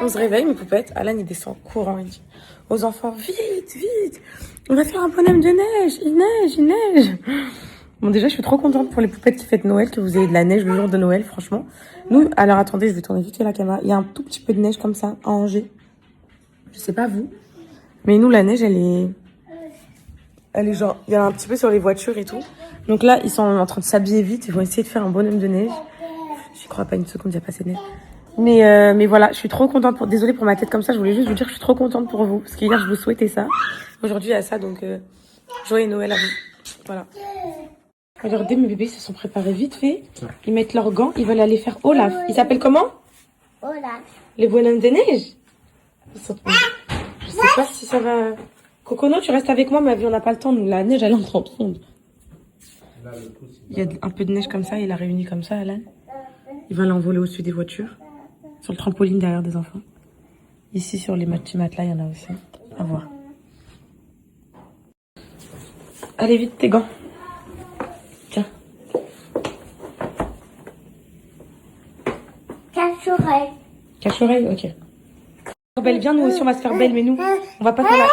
On se réveille, mes poupettes. Alan, il descend courant. Il dit aux enfants, vite, vite. On va faire un bonhomme de neige. Il neige, il neige. Bon, déjà, je suis trop contente pour les poupettes qui fêtent Noël, que vous ayez de la neige le jour de Noël, franchement. Nous, alors attendez, je vais tourner vite fait la caméra. Il y a un tout petit peu de neige comme ça, à Angers. Je sais pas vous. Mais nous, la neige, elle est genre, il y en a un petit peu sur les voitures et tout. Donc là, ils sont en train de s'habiller vite. Ils vont essayer de faire un bonhomme de neige. J'y crois pas une seconde, il n'y a pas assez de neige. Mais voilà, je suis trop contente. Désolée pour ma tête comme ça, je voulais juste vous dire que je suis trop contente pour vous. Parce qu'hier, je vous souhaitais ça. Aujourd'hui, il y a ça, donc joyeux Noël à vous. Voilà. Regardez, mes bébés se sont préparés vite fait. Ils mettent leurs gants, ils veulent aller faire Olaf. Ils s'appellent comment? Olaf. Les bonhommes de neige. Je sais pas si ça va... Cocono, tu restes avec moi, ma vie, on n'a pas le temps. Nous, la neige, elle entre en sonde. Il y a un peu de neige comme ça, il a réuni comme ça, Alan. Il va l'envoler au-dessus des voitures. Sur le trampoline derrière des enfants. Ici, sur les petits matelas, il y en a aussi. À voir. Allez, vite, tes gants. Tiens. Cache-oreille. Cache-oreille, ok. Belle, viens, nous aussi, on va se faire belle, mais nous, on va pas faire la...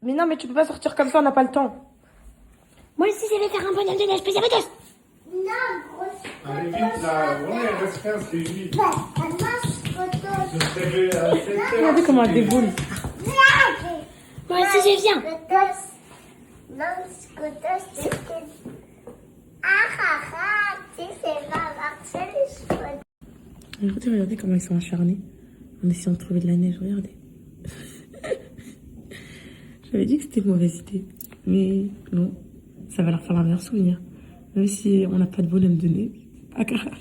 Mais non, mais tu peux pas sortir comme ça, on n'a pas le temps. Moi aussi, je vais faire un bonhomme de neige. Pesez tous. Non, grosse. Allez vite là, ouais, reste faire, c'est vite. Regardez comment elle déboule. Moi aussi, je viens. Regardez comment ils sont acharnés. En essayant de trouver de la neige, regardez. J'avais dit que c'était une mauvaise idée. Mais non, ça va leur faire un meilleur souvenir. Même si on n'a pas de bonhomme de neige. Pas grave.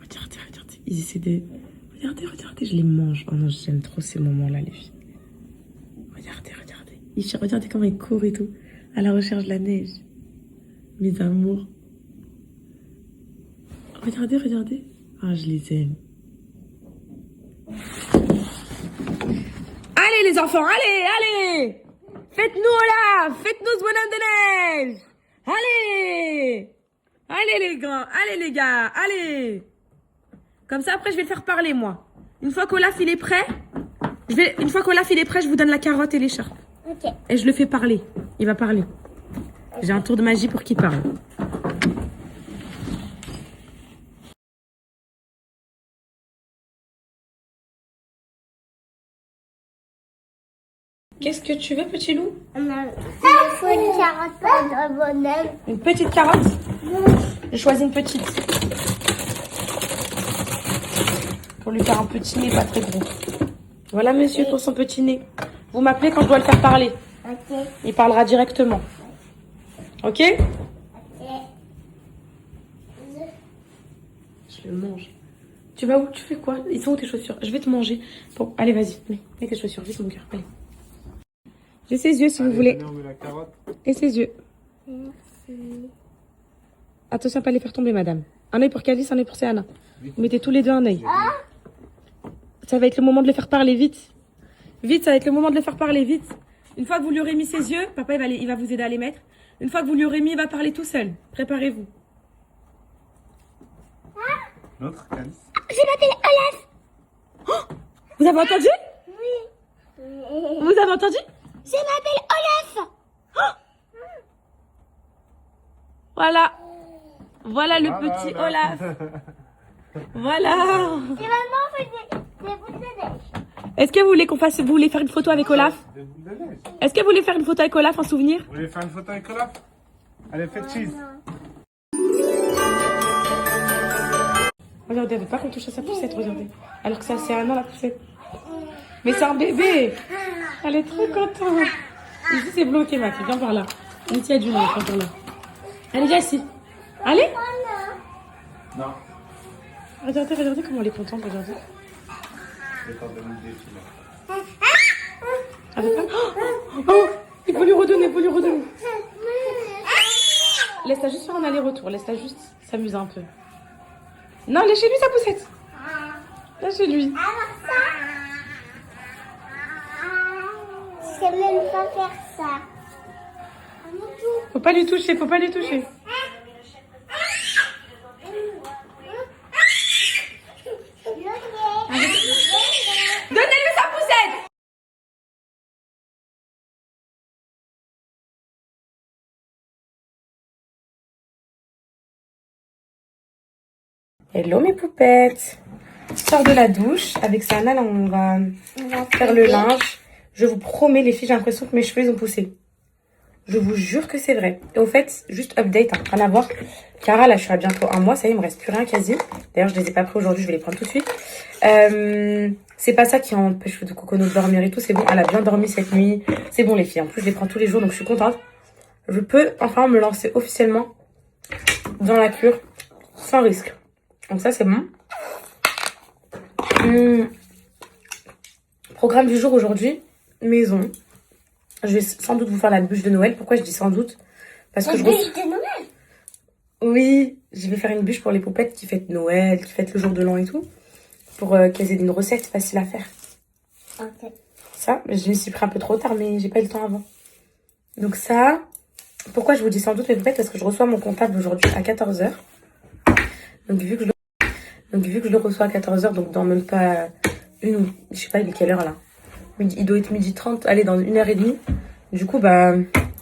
Regardez, regardez. Ils essaient de... Regardez, regardez, je les mange. Oh non, j'aime trop ces moments-là, les filles. Regardez, regardez. Regardez comment ils courent et tout. À la recherche de la neige. Mes amours. Regardez, regardez. Ah, je les aime. Allez les enfants, allez, allez. Faites-nous Olaf, faites-nous ce bonhomme de neige. Allez. Allez les grands, allez les gars, allez. Comme ça après je vais le faire parler moi. Une fois qu'Olaf il est prêt, je vous donne la carotte et l'écharpe. Ok. Et je le fais parler, il va parler. J'ai un tour de magie pour qu'il parle. Qu'est-ce que tu veux, petit loup? Il me faut une carotte pour un bonhomme. Une petite carotte? Je choisis une petite. Pour lui faire un petit nez pas très gros. Voilà, monsieur, pour son petit nez. Vous m'appelez quand je dois le faire parler. Ok. Il parlera directement. Ok? Ok. Je le mange. Tu vas où? Tu fais quoi? Ils sont où tes chaussures? Je vais te manger. Bon, allez, vas-y. Mets tes chaussures. Vite, mon cœur. Allez. J'ai ses yeux, si vous voulez. On met la carotte. Et ses yeux. Merci. Attention à pas les faire tomber, madame. Un œil pour Calice, un œil pour Céana. Vous mettez tous les deux un œil. Ça va être le moment de le faire parler, vite. Vite, ça va être le moment de le faire parler, vite. Une fois que vous lui aurez mis ses yeux, papa, il va vous aider à les mettre. Une fois que vous lui aurez mis, il va parler tout seul. Préparez-vous. L'autre calice. Je m'appelle Olaf. Oh, vous avez entendu? Oui. Vous avez entendu? Je m'appelle Olaf. Voilà. Voilà le petit Olaf. Voilà. Et maman fait des boules de neige. Est-ce que vous voulez faire une photo avec Olaf? Des boules de neige. Est-ce que vous voulez faire une photo avec Olaf en souvenir? Vous voulez faire une photo avec Olaf? Allez, faites cheese. Regardez, elle veut pas qu'on touche à sa poussette, regardez. Alors que c'est assez un an la poussette. Mais c'est un bébé. Elle est trop contente. Ici c'est bloqué, ma fille. Viens par là. Ici il y a du monde, viens par là. Allez, viens ici. Allez. Non. Regardez, regardez comment elle est contente, regardez. Je vais t'en donner des filles là. Elle veut pas... Oh, il faut lui redonner, il faut lui redonner. Laisse-la juste faire un aller-retour. Laisse-la juste s'amuser un peu. Non, lâchez-lui sa poussette. Lâchez-lui. Je sais même pas faire ça. Faut pas lui toucher, faut pas lui toucher. Hello mes poupettes. Je sors de la douche. Avec Sana, là, on va faire le linge. Je vous promets, les filles, j'ai l'impression que mes cheveux, ils ont poussé. Je vous jure que c'est vrai. Et au fait, juste update, hein, rien à voir. Cara, là, je suis à bientôt 1 mois. Ça y est, il me reste plus rien quasi. D'ailleurs, je les ai pas pris aujourd'hui. Je vais les prendre tout de suite. C'est pas ça qui empêche de Cocono de dormir et tout. C'est bon, elle a bien dormi cette nuit. C'est bon, les filles. En plus, je les prends tous les jours, donc je suis contente. Je peux enfin me lancer officiellement dans la cure sans risque. Donc ça, c'est bon. Programme du jour aujourd'hui, maison. Je vais sans doute vous faire la bûche de Noël. Pourquoi je dis sans doute? Parce que La bûche de Noël? Oui, je vais faire une bûche pour les poupettes qui fêtent Noël, qui fêtent le jour de l'an et tout. Pour qu'elles aient une recette facile à faire. Ok. Ça, je me suis pris un peu trop tard, mais j'ai pas eu le temps avant. Donc ça, pourquoi je vous dis sans doute mes poupettes? Parce que je reçois mon comptable aujourd'hui à 14h. Donc vu que je le reçois à 14h, donc dans même pas je sais pas, il est quelle heure là? Il doit être 12h30, allez, dans 1h30. Du coup, bah,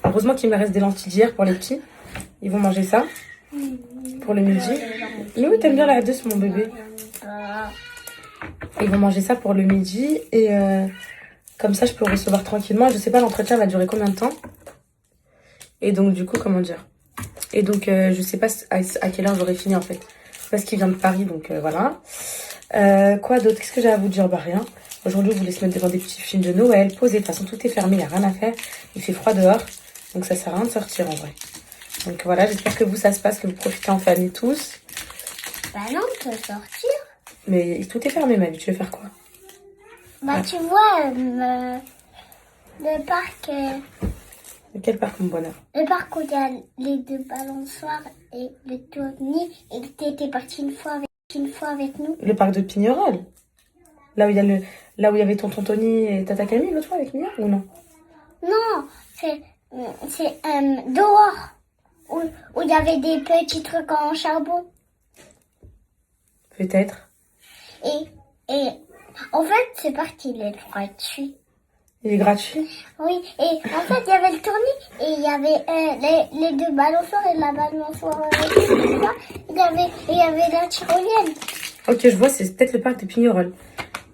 heureusement qu'il me reste des lentilles d'hier pour les petits. Ils vont manger ça pour le midi. Mais oui, t'aimes bien la douce, mon bébé. Ils vont manger ça pour le midi et comme ça, je peux recevoir tranquillement. Je sais pas, l'entretien va durer combien de temps. Et donc, du coup, comment dire? Et donc, je sais pas à quelle heure j'aurai fini en fait. Parce qu'il vient de Paris, donc voilà. Quoi d'autre? Qu'est-ce que j'ai à vous dire? Bah rien. Aujourd'hui, je voulais se mettre devant des petits films de Noël, poser. De toute façon, tout est fermé, il n'y a rien à faire. Il fait froid dehors, donc ça sert à rien de sortir en vrai. Donc voilà, j'espère que vous, ça se passe, que vous profitez en famille tous. Bah non, on peut sortir. Mais tout est fermé, ma vie. Tu veux faire quoi? Bah tu vois, le parc... De quel parc, mon bonheur? Le parc où il y a les 2 balançoires et le tournis, et t'étais parti une fois avec nous. Le parc de Pignerol. Là où il y avait tonton Tony et Tata Camille l'autre fois avec Mia, ou non? Non, c'est dehors, où il y avait des petits trucs en charbon. Peut-être. Et en fait, ce parc, il est gratuit. Il est gratuit? Oui, et en fait, il y avait le tournis, et il y avait les 2 balançoires et la balançoire tout ça. Il y avait la tyrolienne. Ok, je vois, c'est peut-être le parc de Pignerol.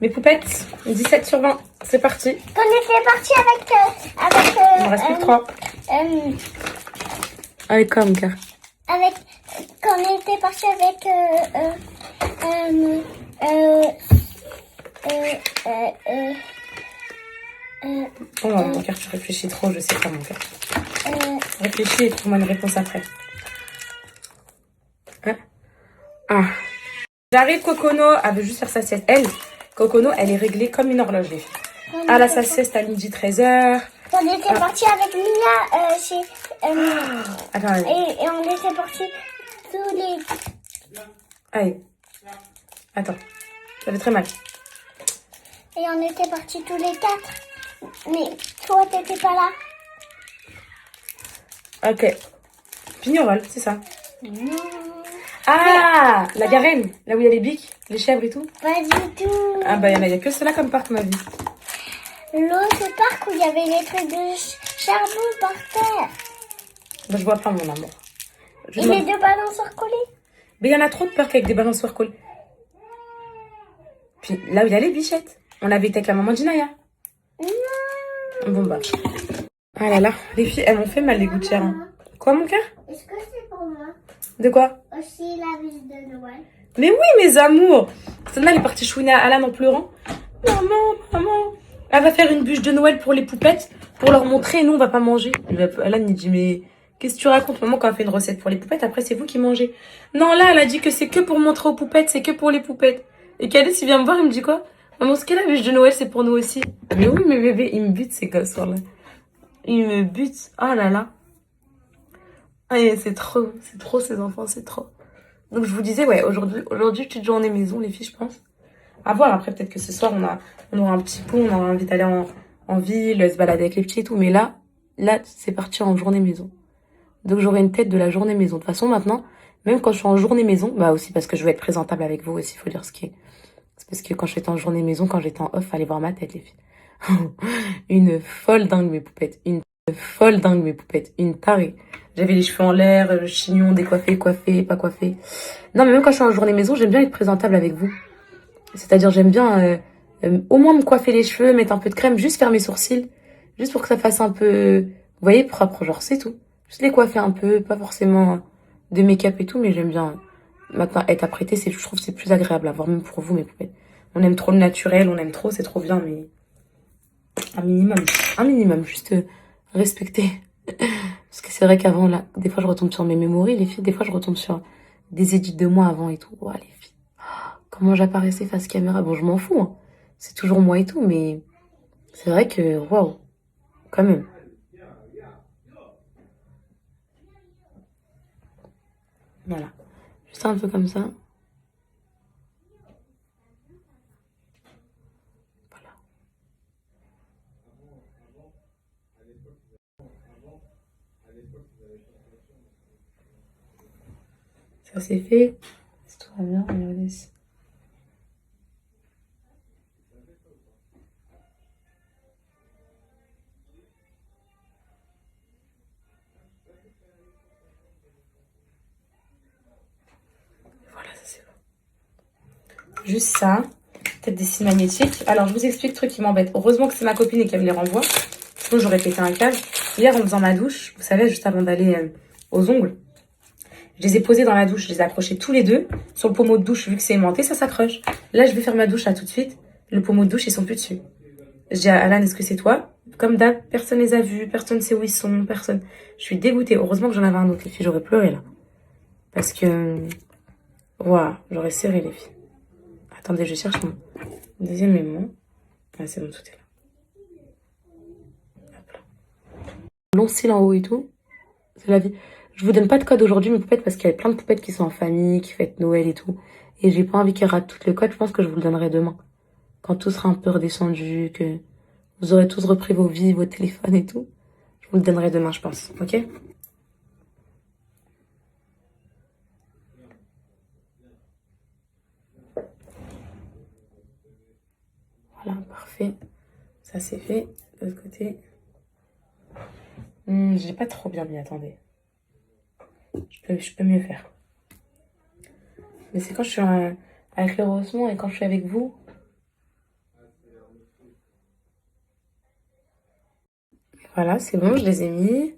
Mes poupettes, 17/20, c'est parti. Quand on était parti avec Il me reste plus que 3. Avec quoi, mon cœur? Quand on était parti avec Oh non, mon cœur, tu réfléchis trop, je sais pas, mon cœur. Réfléchis et trouve-moi une réponse après. Hein? Ah. J'arrive, Cocono. Elle veut juste faire sa sieste. Cocono, elle est réglée comme une horloge, les filles. Elle a sa sieste à midi 13h. On était parti avec Mia chez... Attends, et on était parti tous les... allez. Attends. Ça fait très mal. Et on était partis tous les 4. Mais toi, t'étais pas là. Ok. Pignerol, c'est ça. Non. Ah, la Garenne. Là où il y a les biques, les chèvres et tout. Pas du tout. Ah bah, il y a que cela comme parc, ma vie. L'autre parc où il y avait les trucs de charbon par terre. Bah, je vois pas, mon amour. Et les 2 balançoires collés. Mais il y en a trop de parcs avec des balançoires collés. Puis là où il y a les bichettes. On avait été avec la maman d'Inaya. Non. Bon bah. Ah là là, les filles, elles m'ont fait mal les gouttières. Hein. Quoi, mon cœur? Est-ce que c'est pour moi De quoi? aussi la bûche de Noël? Mais oui, mes amours. Sana, elle est partie chouiner à Alan en pleurant. Maman. Elle va faire une bûche de Noël pour les poupettes, pour leur montrer, et nous, on va pas manger. Alan, il dit, mais qu'est-ce que tu racontes, maman, quand elle fait une recette pour les poupettes, après, c'est vous qui mangez. Non, là, elle a dit que c'est que pour montrer aux poupettes, c'est que pour les poupettes. Et Calis, il vient me voir, il me dit quoi? Maman, ce qu'est la bûche de Noël, c'est pour nous aussi. Mais oui, mes bébés, ils me butent, ces gosses là. Ils me butent. Oh là là. Ah, c'est trop, ces enfants, c'est trop. Donc, je vous disais, ouais, aujourd'hui, petite journée maison, les filles, je pense. À voir, après, peut-être que ce soir, on aura un petit pot, on aura envie d'aller en ville, se balader avec les petits et tout. Mais là, c'est parti en journée maison. Donc, j'aurai une tête de la journée maison. De toute façon, maintenant, même quand je suis en journée maison, bah aussi parce que je veux être présentable avec vous aussi, il faut dire ce qui est. C'est parce que quand j'étais en journée maison, quand j'étais en off, fallait voir ma tête, les filles. Une folle dingue, mes poupettes. Une folle dingue, mes poupettes. Une tarée. J'avais les cheveux en l'air, chignon, décoiffé, coiffé, pas coiffé. Non, mais même quand je suis en journée maison, j'aime bien être présentable avec vous. C'est-à-dire, j'aime bien au moins me coiffer les cheveux, mettre un peu de crème, juste faire mes sourcils. Juste pour que ça fasse un peu, vous voyez, propre, genre, c'est tout. Juste les coiffer un peu, pas forcément de make-up et tout, mais j'aime bien maintenant être apprêtée, je trouve que c'est plus agréable à voir, même pour vous, mes poupées. On aime trop le naturel, on aime trop, c'est trop bien, mais un minimum, juste respecter. Parce que c'est vrai qu'avant, là, des fois, je retombe sur mes mémories, les filles, des fois, je retombe sur des édits de moi avant et tout. Oh, les filles, comment j'apparaissais face caméra. Bon, je m'en fous, hein. C'est toujours moi et tout, mais c'est vrai que, waouh, quand même. Voilà. Juste un peu comme ça. Voilà. Ça c'est fait. C'est tout va bien, regardez ici. Voilà, ça c'est bon. Juste ça. Peut-être des scies magnétiques. Alors, je vous explique le truc qui m'embête. Heureusement que c'est ma copine et qu'elle me les renvoie. Sinon, j'aurais pété un câble. Hier, en faisant ma douche, vous savez, juste avant d'aller aux ongles, je les ai posés dans la douche. Je les ai accrochés tous les deux. Sur le pommeau de douche, vu que c'est aimanté, ça s'accroche. Là, je vais faire ma douche là tout de suite. Le pommeau de douche, ils sont plus dessus. Je dis à Alan, est-ce que c'est toi? Comme d'hab, personne les a vus. Personne sait où ils sont. Personne. Je suis dégoûtée. Heureusement que j'en avais un autre. Les filles, j'aurais pleuré là. Parce que... Waouh, j'aurais serré les filles. Attendez, je cherche mon deuxième aimant. Ah, c'est bon, tout est là. Hop là. Long cils en haut et tout. C'est la vie. Je vous donne pas de code aujourd'hui, mes poupettes, parce qu'il y a plein de poupettes qui sont en famille, qui fêtent Noël et tout. Et j'ai pas envie qu'elles ratent tout le code. Je pense que je vous le donnerai demain. Quand tout sera un peu redescendu, que vous aurez tous repris vos vies, vos téléphones et tout. Je vous le donnerai demain, je pense. Ok? Voilà, parfait. Ça, c'est fait. De l'autre côté. J'ai pas trop bien mis, attendez. Je peux mieux faire. Mais c'est quand je suis avec le rehaussement et quand je suis avec vous. Voilà, c'est bon, je les ai mis.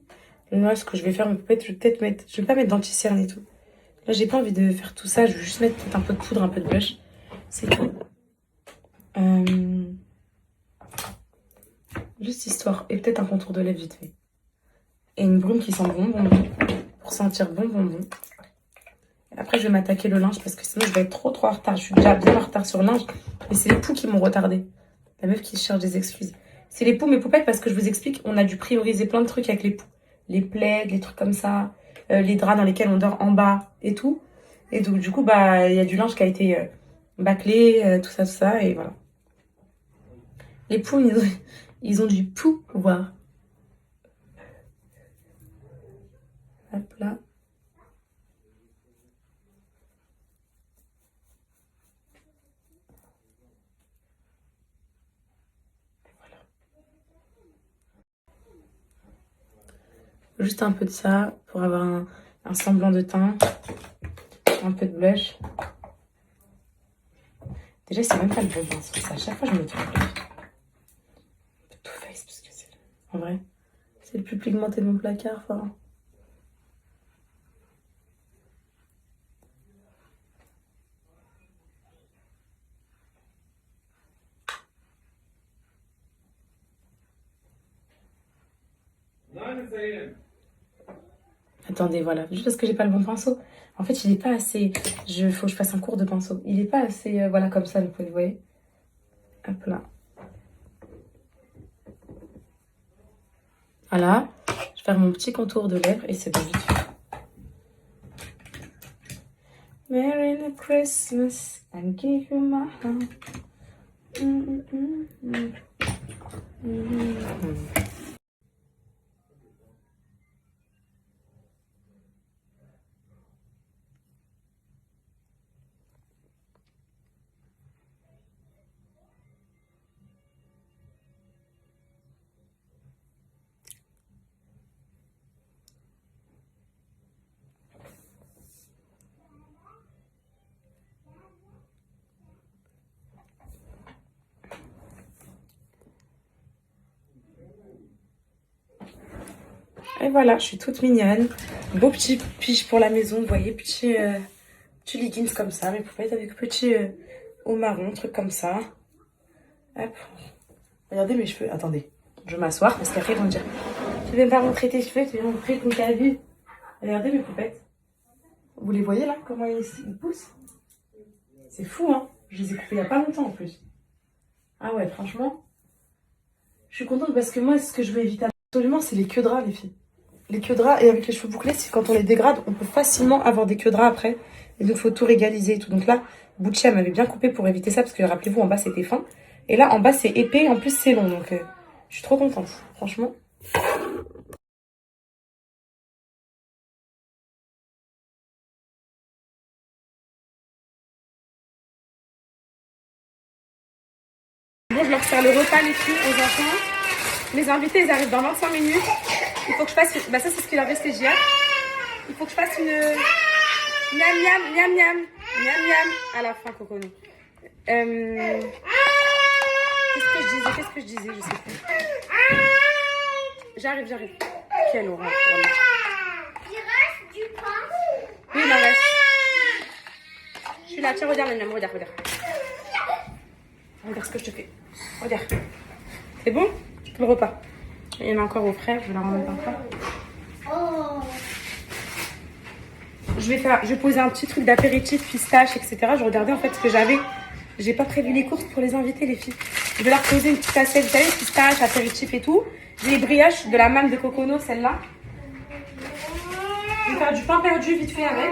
Là, ce que je vais faire, peut-être, je vais peut-être mettre... Je vais pas mettre d'anti-cerne et tout. Là, j'ai pas envie de faire tout ça. Je vais juste mettre peut-être un peu de poudre, un peu de blush. C'est tout. Juste histoire. Et peut-être un contour de lèvres vite fait. Et une brume qui sent bon, bon, bon. Pour sentir bon, bon, bon. Après, je vais m'attaquer le linge parce que sinon, je vais être trop, trop en retard. Je suis déjà bien en retard sur le linge. Et c'est les poux qui m'ont retardé. La meuf qui cherche des excuses. C'est les poux, mes poupettes, parce que je vous explique, on a dû prioriser plein de trucs avec les poux. Les plaids, les trucs comme ça. Les draps dans lesquels on dort en bas et tout. Et donc, du coup, bah, il y a du linge qui a été bâclé, tout ça, et voilà. Les poux, ils ont du pouvoir. Hop là. Juste un peu de ça pour avoir un semblant de teint. Un peu de blush. Déjà, c'est même pas le bon pinceau. À chaque fois, je me trompe. Too Faced, parce que c'est... En vrai, c'est le plus pigmenté de mon placard. Enfin... Attendez, voilà. Juste parce que j'ai pas le bon pinceau. En fait, il est pas assez... Faut que je fasse un cours de pinceau. Il est pas assez... voilà, comme ça, vous voyez. Hop là. Voilà. Je vais faire mon petit contour de lèvres et c'est bon, vite fait. Merry Christmas and give you my heart. Et voilà, je suis toute mignonne. Beau petit pige pour la maison, vous voyez, petit leggings comme ça, mes poupettes avec petit haut marron, truc comme ça. Hop. Regardez mes cheveux. Attendez, je vais m'asseoir parce qu'après ils vont me dire tu veux pas montrer tes cheveux, tu veux montrer ton cabu. Regardez mes poupettes. Vous les voyez là, comment ils poussent? C'est fou, hein. Je les ai coupés il n'y a pas longtemps en plus. Ah ouais, franchement. Je suis contente parce que moi, ce que je veux éviter absolument, c'est les queues de rats, les filles. Les queues de rats, et avec les cheveux bouclés, c'est quand on les dégrade, on peut facilement avoir des queues de rats après. Et donc, il faut tout régaliser et tout. Donc là, Bucci, elle m'avait bien coupé pour éviter ça parce que rappelez-vous, en bas, c'était fin. Et là, en bas, c'est épais. En plus, c'est long. Donc, je suis trop contente, franchement. Bon, je leur sers le repas, les filles, aux enfants. Les invités, ils arrivent dans 25 minutes. Il faut que je fasse... Bah ça, c'est ce qu'il a resté hier. Il faut que je fasse une... Miam, miam, miam, miam. Miam, miam. À la fin, Coconou. Qu'est-ce que je disais je sais plus. J'arrive. Quelle horreur. Voilà. Il reste du pain. Oui, il en reste. Je suis là. Tiens, regarde, miam, regarde. Regarde ce que je te fais. Regarde. C'est bon? Le repas. Il y en a encore au frais, je vais la remettre encore. Oh. Je vais poser un petit truc d'apéritif, pistache, etc. Je regardais en fait ce que j'avais. J'ai pas prévu les courses pour les invités, les filles. Je vais leur poser une petite assiette, vous savez, pistache, apéritif et tout. J'ai les brioches de la manne de Cocono, celle-là. Je vais faire du pain perdu vite fait avec.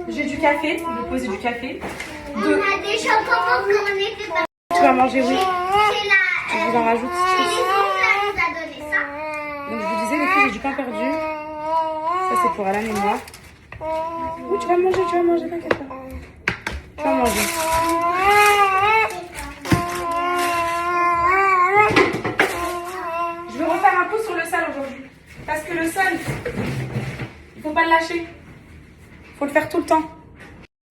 J'ai du café, je vais poser du café. On a des chocolats qu'on était pas. Tu vas manger, oui. C'est là. Je vous en rajoute. Les oncles nous a donné ça. Donc je vous disais, les filles, j'ai du pain perdu. Ça, c'est pour Alan et moi. Oui, tu vas manger, t'inquiète pas. Tu vas manger. Je vais refaire un coup sur le sel aujourd'hui. Parce que le sel, il faut pas le lâcher. Il faut le faire tout le temps.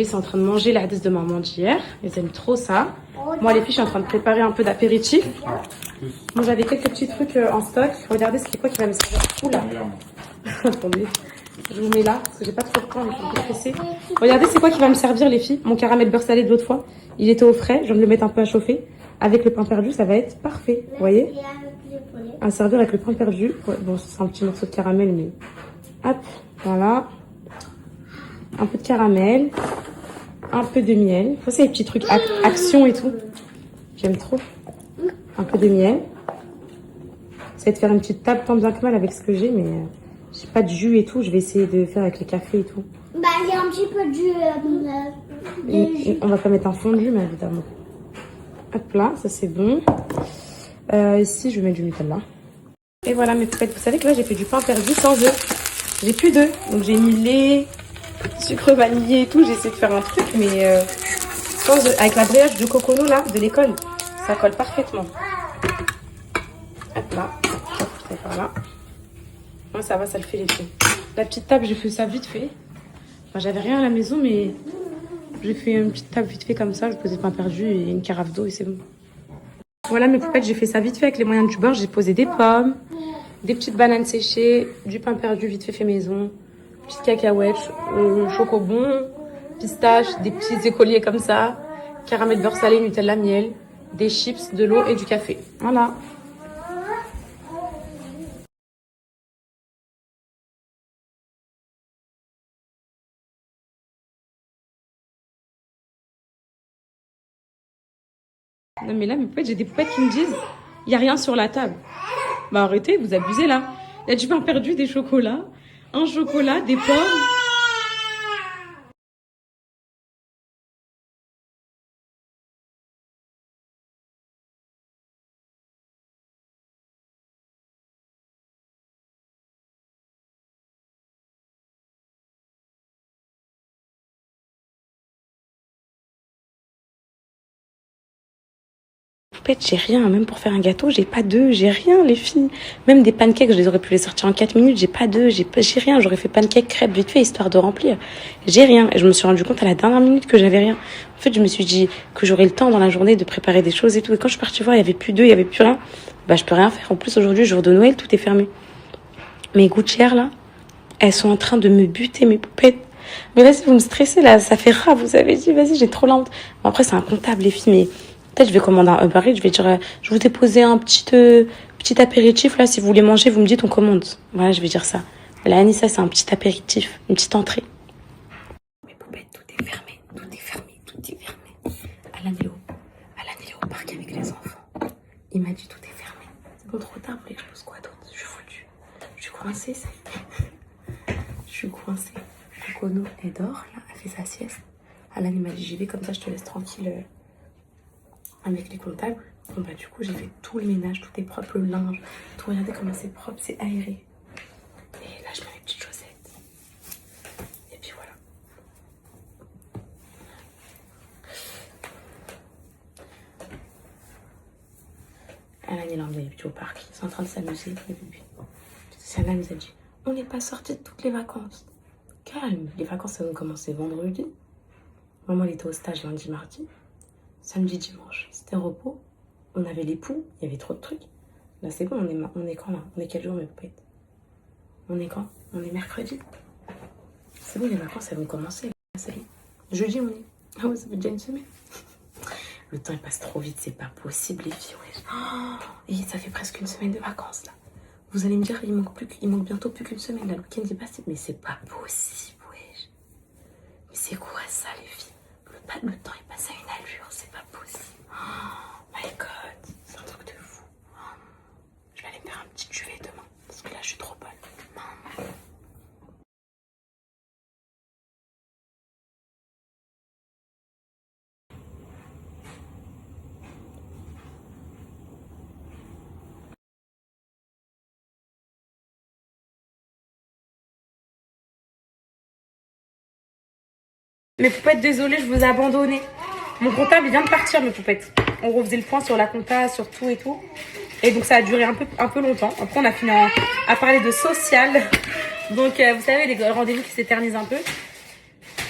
Ils sont en train de manger la hadès de maman d'hier. Ils aiment trop ça. Moi, les filles, je suis en train de préparer un peu d'apéritif. Moi, j'avais quelques petits trucs en stock. Regardez, c'est quoi qui va me servir. Oula. Attendez. Je vous mets là, parce que j'ai pas trop de temps, mais je suis un peu pressée. Regardez, c'est quoi qui va me servir, les filles. Mon caramel beurre salé de l'autre fois. Il était au frais. Je viens de le mettre un peu à chauffer. Avec le pain perdu, ça va être parfait. Vous voyez? À servir avec le pain perdu. Ouais, bon, c'est un petit morceau de caramel, mais... Hop, voilà. Un peu de caramel. Un peu de miel. Ça, c'est les petits trucs action et tout. J'aime trop. Un peu de miel. Ça va être faire une petite table tant bien que mal avec ce que j'ai, mais j'ai pas de jus et tout. Je vais essayer de faire avec les cafés et tout. Bah, il y a un petit peu de jus. On va pas mettre un fond de jus, mais évidemment. Hop là, ça c'est bon. Ici, je vais mettre du Nutella. Et voilà mes poupettes. Vous savez que là, j'ai fait du pain perdu sans œufs. J'ai plus d'œufs. Donc j'ai mis lait, sucre vanillé et tout. J'ai essayé de faire un truc, mais sans œufs. Avec la brioche de Cocono là, de l'école. Ça colle parfaitement. Hop là. Et voilà. Moi, ça va, ça le fait l'effet. La petite table, j'ai fait ça vite fait. Enfin, j'avais rien à la maison, mais j'ai fait une petite table vite fait comme ça. Je posais le pain perdu et une carafe d'eau et c'est bon. Voilà mes poupettes, j'ai fait ça vite fait avec les moyens du bord. J'ai posé des pommes, des petites bananes séchées, du pain perdu vite fait maison, petites cacahuètes, chocobon, pistache, des petits écoliers comme ça, caramel beurre salé, Nutella, miel, des chips, de l'eau et du café. Voilà. Non mais là mes poupettes, j'ai des poupettes qui me disent il n'y a rien sur la table. Bah arrêtez, vous abusez là. Il y a du pain perdu, des chocolats, un chocolat, des pommes. J'ai rien, même pour faire un gâteau, j'ai pas d'œufs, j'ai rien les filles. Même des pancakes, je les aurais pu les sortir en 4 minutes, j'ai pas d'œufs, j'ai rien. J'aurais fait pancakes, crêpes vite fait, histoire de remplir. J'ai rien. Et je me suis rendu compte à la dernière minute que j'avais rien. En fait, je me suis dit que j'aurais le temps dans la journée de préparer des choses et tout. Et quand je suis partie voir, il y avait plus d'œufs, il y avait plus rien. Bah, je peux rien faire. En plus, aujourd'hui, jour de Noël, tout est fermé. Mes gouttières, là, elles sont en train de me buter, mes poupettes. Mais vas-y, vous me stressez, là. Ça fait rare, vous avez dit. Vas-y, j'ai trop la honte. Bon, après, c'est un comptable, les filles, mais peut-être je vais commander un Uber Eats. Je vais dire, je vous ai posé un petit apéritif, là. Si vous voulez manger, vous me dites, on commande. Voilà, je vais dire ça. La Anissa, c'est un petit apéritif, une petite entrée. Mes poupettes, tout est fermé. Tout est fermé. Tout est fermé. Alan, il est au parc avec les enfants. Il m'a dit, tout est fermé. C'est bon, trop tard, vous voulez que je pose quoi d'autre? Je suis foutue. Je suis coincée, ça. Je suis coincée. Kono, elle dort, là, elle fait sa sieste. Alan, il m'a dit, j'y vais comme ça, je te laisse tranquille avec les comptables. Bon, bah, du coup, j'ai fait tout le ménage, tout est propre, le linge, tout. Regardez comment c'est propre, c'est aéré. Et là, je mets mes petites chaussettes. Et puis voilà. Alan, il a envoyé les petits au parc. Ils sont en train de s'amuser, les bébés. Alan nous a dit, on n'est pas sortis de toutes les vacances. Calme, les vacances ça vont commencer vendredi. Maman elle était au stage lundi, mardi. Samedi, dimanche, c'était repos. On avait les poux, il y avait trop de trucs. Là c'est bon, on est quand là? On est quel jour mes poupettes? On est quand? On est mercredi. C'est bon, les vacances elles vont commencer. Là, ça y est. Jeudi on est. Ah ouais, ça fait déjà une semaine. Le temps il passe trop vite, c'est pas possible les filles. Ouais. Oh, et ça fait presque une semaine de vacances là. Vous allez me dire, il manque bientôt plus qu'une semaine. Là, le week-end est passé. Mais c'est pas possible, wesh. Mais c'est quoi ça, les filles? Le temps est passé à une allure, c'est pas possible. Oh my god, c'est un truc de fou. Je vais aller me faire un petit duvet demain. Parce que là, je suis trop bonne. Mes poupettes, désolée, je vous ai abandonné. Mon comptable il vient de partir, mes poupettes. On refaisait le point sur la compta, sur tout et tout. Et donc ça a duré un peu longtemps. Après on a fini à parler de social. Donc vous savez, les rendez-vous qui s'éternisent un peu.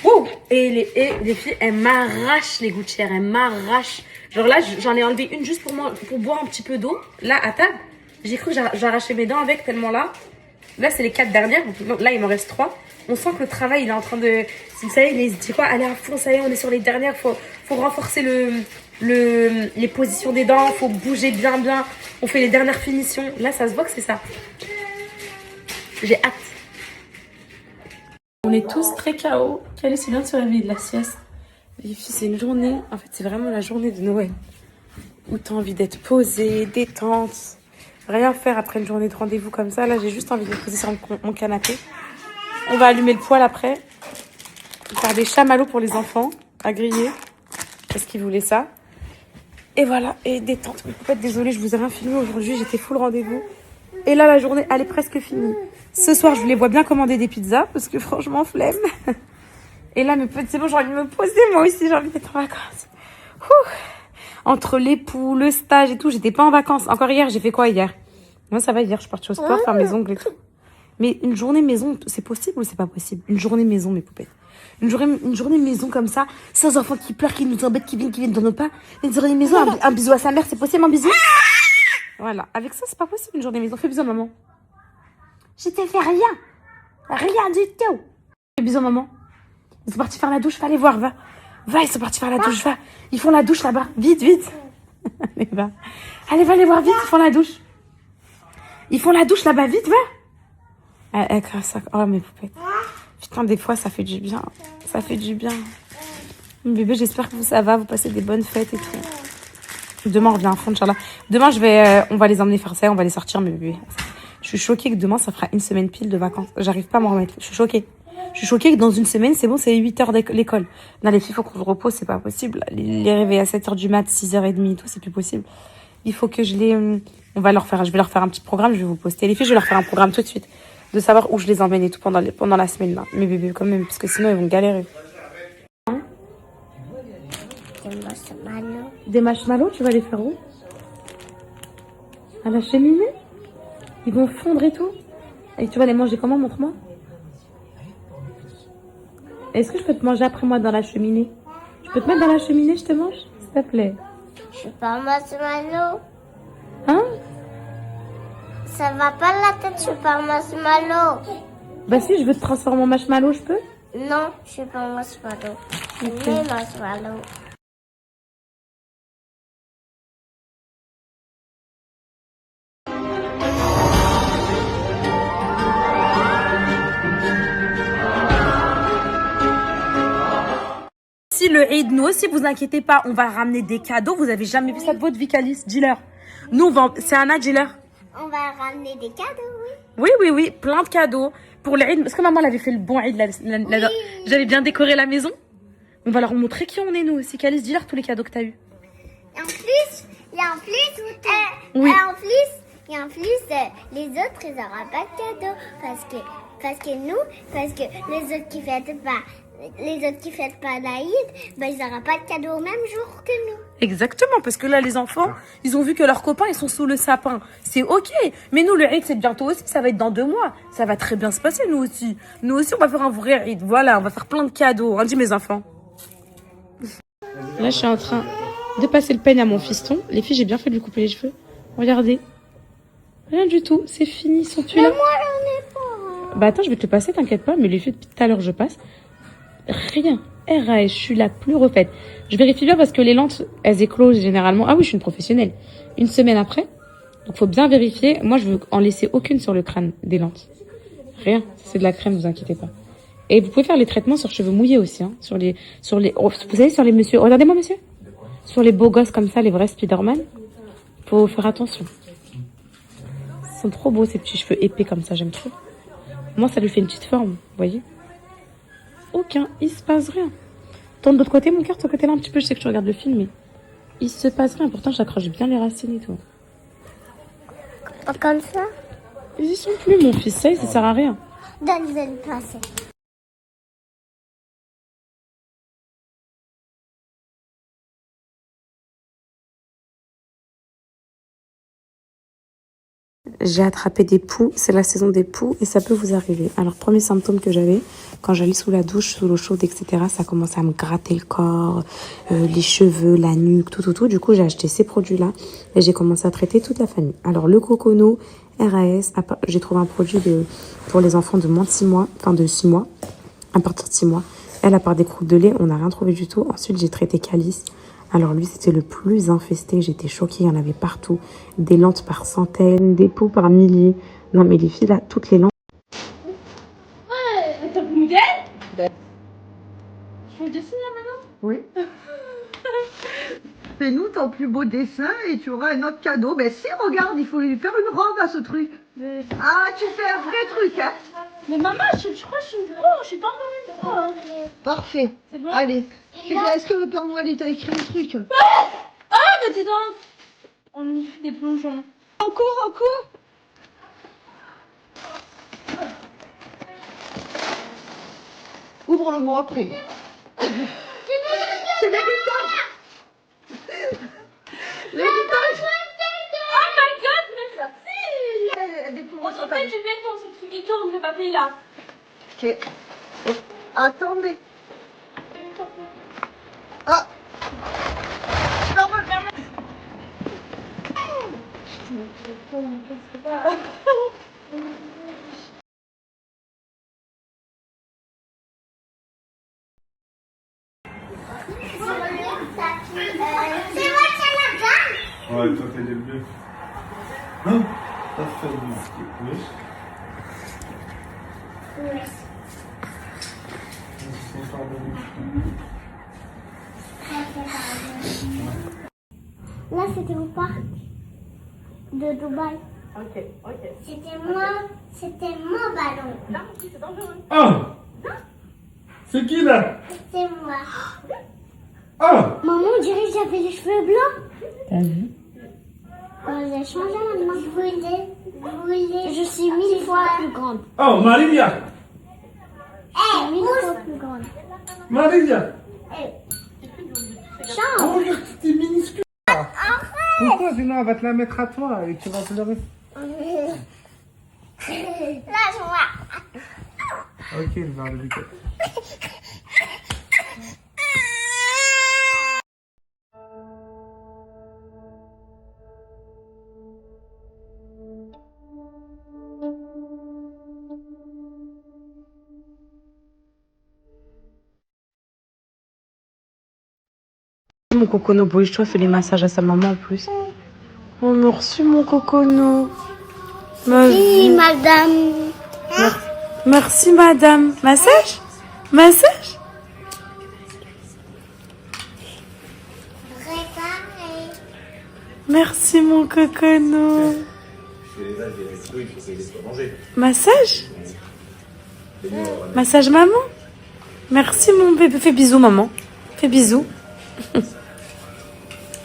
Ouh, et les filles, elles m'arrachent les gouttières, elles m'arrachent. Genre là, j'en ai enlevé une juste pour boire un petit peu d'eau. Là, à table, j'ai cru que j'arrachais mes dents avec tellement là. Là, c'est les 4 dernières. Donc, là, il m'en reste 3. On sent que le travail, il est en train de... Vous savez, il dit quoi? Allez à fond, ça y est, on est sur les dernières. Faut renforcer les positions des dents. Faut bouger bien. On fait les dernières finitions. Là, ça se voit que c'est ça. J'ai hâte. On est tous très KO. Calice vient de se réveiller de la sieste. Les filles, c'est une journée. En fait, c'est vraiment la journée de Noël. Où t'as envie d'être posée, détente. Rien faire après une journée de rendez-vous comme ça. Là, j'ai juste envie de me poser sur mon canapé. On va allumer le poêle après. Faire des chamallows pour les enfants à griller. Parce qu'ils voulaient ça. Et voilà. Et détente. Mais peut-être désolée, je vous ai rien filmé aujourd'hui. J'étais full rendez-vous. Et là, la journée, elle est presque finie. Ce soir, je les vois bien commander des pizzas. Parce que franchement, flemme. Et là, mes petits, c'est bon, j'ai envie de me poser. Moi aussi, j'ai envie d'être en vacances. Ouh. Entre l'époux, le stage et tout, j'étais pas en vacances. Encore hier, j'ai fait quoi hier? Moi, ça va hier, je suis partie au sport, faire mes ongles et tout. Mais une journée maison, c'est possible ou c'est pas possible? Une journée maison, mes poupettes. Une journée maison comme ça, sans enfants qui pleurent, qui nous embêtent, qui viennent dans nos pas. Une journée maison, un bisou à sa mère, c'est possible, un bisou? Voilà, avec ça, c'est pas possible, une journée maison. Fais bisou à maman. Je t'ai fait rien. Rien du tout. Fais bisou à maman. Ils sont partis faire la douche, va aller voir, va. Va, ils sont partis faire la douche, va. Ils font la douche là-bas. Vite. Allez, va. Allez, va les voir vite, ils font la douche. Ils font la douche là-bas, vite, va. Oh, mes poupettes. Putain, des fois, ça fait du bien. Ça fait du bien. Bébé, j'espère que vous, ça va. Vous passez des bonnes fêtes et tout. Demain, on revient à fond, Inch'Allah. Demain, on va les emmener faire ça. On va les sortir, mes bébés. Je suis choquée que demain, ça fera une semaine pile de vacances. J'arrive pas à m'en remettre. Je suis choquée. Je suis choquée que dans une semaine, c'est bon, c'est 8 heures l'école. Non, les filles, il faut qu'on se repose, c'est pas possible. Les réveiller à 7h du mat, 6h30 et tout, c'est plus possible. Il faut que je vais leur faire un petit programme, je vais vous poster. Les filles, je vais leur faire un programme tout de suite. De savoir où je les emmène et tout pendant la semaine, là. Mes bébés, quand même, parce que sinon, ils vont galérer. Hein? Des marshmallows. Des marshmallows, tu vas les faire où? À la cheminée? Ils vont fondre et tout? Et tu vas les manger comment, montre-moi? Est-ce que je peux te manger après moi dans la cheminée? Je peux te mettre dans la cheminée, je te mange? S'il te plaît. C'est pas un marshmallow. Hein? ça va pas la tête, je suis pas un marshmallow. Bah si, je veux te transformer en marshmallow, je peux? Non, je suis pas un marshmallow. Ok. Mais marshmallow. Si le Eid, nous aussi, vous inquiétez pas, on va ramener des cadeaux. Vous avez jamais vu ça de votre vie, Calice? Dis-leur. Nous, on va... C'est Anna, dis-leur. On va ramener des cadeaux, oui. Oui, oui, oui, plein de cadeaux. Pour le Eid, parce que maman, elle avait fait le bon Eid. J'avais bien décoré la maison. On va leur montrer qui on est, nous aussi. Calice, dis-leur tous les cadeaux que t'as eu. Et en plus, Oui. et en plus, les autres, ils n'auront pas de cadeaux. Parce que les autres qui fêtent pas l'Aïd, ben, ils n'auront pas de cadeaux au même jour que nous. Exactement, parce que là, les enfants, ils ont vu que leurs copains, ils sont sous le sapin. C'est ok. Mais nous, le Eid, c'est bientôt aussi. Ça va être dans 2 mois. Ça va très bien se passer, nous aussi. Nous aussi, on va faire un vrai Eid. Voilà, on va faire plein de cadeaux. Hein, dis mes enfants. Là, je suis en train de passer le peigne à mon fiston. Les filles, j'ai bien fait de lui couper les cheveux. Regardez. Rien du tout. C'est fini. Sont-tu là? Moi, j'en ai pas. Bah attends, je vais te le passer, t'inquiète pas. Mais les filles, depuis tout à l'heure, je passe. Rien. RAS, je suis la plus refaite. Je vérifie bien parce que les lentes, elles éclosent généralement. Ah oui, je suis une professionnelle. Une semaine après. Donc, faut bien vérifier. Moi, je veux en laisser aucune sur le crâne des lentes. Rien. C'est de la crème, vous inquiétez pas. Et vous pouvez faire les traitements sur cheveux mouillés aussi, hein. Vous savez, sur les messieurs. Regardez-moi, monsieur. Sur les beaux gosses comme ça, les vrais Spider-Man. Faut faire attention. Ils sont trop beaux, ces petits cheveux épais comme ça, j'aime trop. Moi, ça lui fait une petite forme, vous voyez. Aucun, il se passe rien. Tourne de l'autre côté, mon cœur, de ce côté-là un petit peu, je sais que tu regardes le film, mais il se passe rien. Pourtant, j'accroche bien les racines et tout. Comme ça? Ils y sont plus, mon fils, ça sert à rien. Donne, je vais le passer. J'ai attrapé des poux, c'est la saison des poux et ça peut vous arriver. Alors, premier symptôme que j'avais, quand j'allais sous la douche, sous l'eau chaude, etc., ça commençait à me gratter le corps, les cheveux, la nuque, tout. Du coup, j'ai acheté ces produits-là et j'ai commencé à traiter toute la famille. Alors, le Cocono, RAS, j'ai trouvé un produit pour les enfants de moins de 6 mois, enfin de 6 mois, à partir de 6 mois. Elle, à part des croûtes de lait, on n'a rien trouvé du tout. Ensuite, j'ai traité Calice. Alors lui, c'était le plus infesté. J'étais choquée, il y en avait partout. Des lentes par centaines, des poux par milliers. Non, mais les filles, là, toutes les lentes... Ouais, t'as plus modèle? Je fais le dessin là maintenant? Oui. Fais-nous ton plus beau dessin et tu auras un autre cadeau. Ben si, regarde, il faut lui faire une robe à ce truc. Mais, Ah, tu fais un vrai truc, hein. maman, je crois que je suis une pro, je suis pas encore une pro. Hein. Parfait. C'est bon? Allez. Est-ce que le Père Noël il t'a écrit le truc? Ah, mais dis donc! On y fait des plongeons. Encore. Ouvre-le-moi après. C'est l'héritage. L'héritage. Oh my god, mais ça c'est! Des plus En fait, je vais dans ce truc qui tourne, le papier là. Ok. Attendez. Ah. C'est moi qui ai la gamme. Ouais, toi t'es les bleus. Non, t'as fait le oui. Oui. C'est encore de Là, c'était au parc de Dubaï. Ok. C'était mon ballon. Non, c'est dangereux. Ah! C'est qui là? C'est moi. Ah! Maman, on dirait que j'avais les cheveux blancs. T'as vu? J'ai changé maintenant. Je suis 1000 fois plus grande. Oh, Maria! Je suis 1000 fois plus grande. Maria! Change. Oh, regarde, t'es minuscule! Pourquoi? Sinon, elle va te la mettre à toi et tu vas pleurer. Lâche-moi. Ok, je vais enlever le mon cocono. Bouge-toi, fais les massages à sa maman en plus. Oh, merci mon cocono. Oui, madame. Merci madame. Massage? Massage? Réparé. Merci mon cocono. Massage? Massage maman? Merci mon bébé. Fais bisous maman. Fais bisous.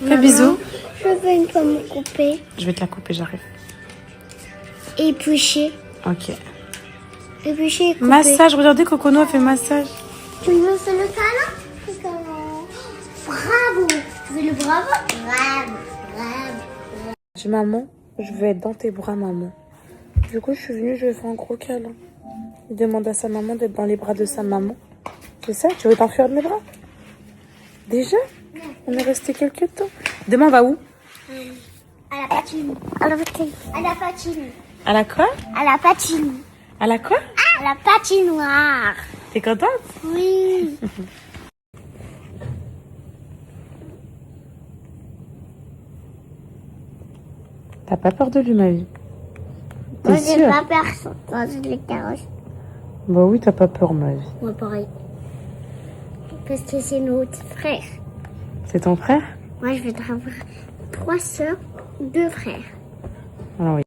Fais bisous. Je veux une pomme coupée. Je vais te la couper, j'arrive. Épluchée. Ok. Épluchée et coupée. Massage, regardez Cocono a fait massage. Tu me fais le câlin? Le câlin. Bravo. Tu veux le bravo? Bravo. Bravo. J'ai maman, je veux être dans tes bras maman. Du coup je suis venue, je vais faire un gros câlin. Il demande à sa maman d'être dans les bras de sa maman. C'est ça? Tu veux t'enfuir de mes bras? Déjà? On est resté quelques temps. Demain on va où? À la patine. À la patine. À la patine. À la quoi? À la patine. À la quoi? À la patinoire. T'es contente? Oui. T'as pas peur de lui ma vie? Moi, T'es j'ai sûre? pas peur dans les carrosses. Bah oui, t'as pas peur ma vie. Moi, pareil. Parce que c'est notre frère. C'est ton frère? Moi, je vais avoir 3 sœurs, 2 frères. Ah oui.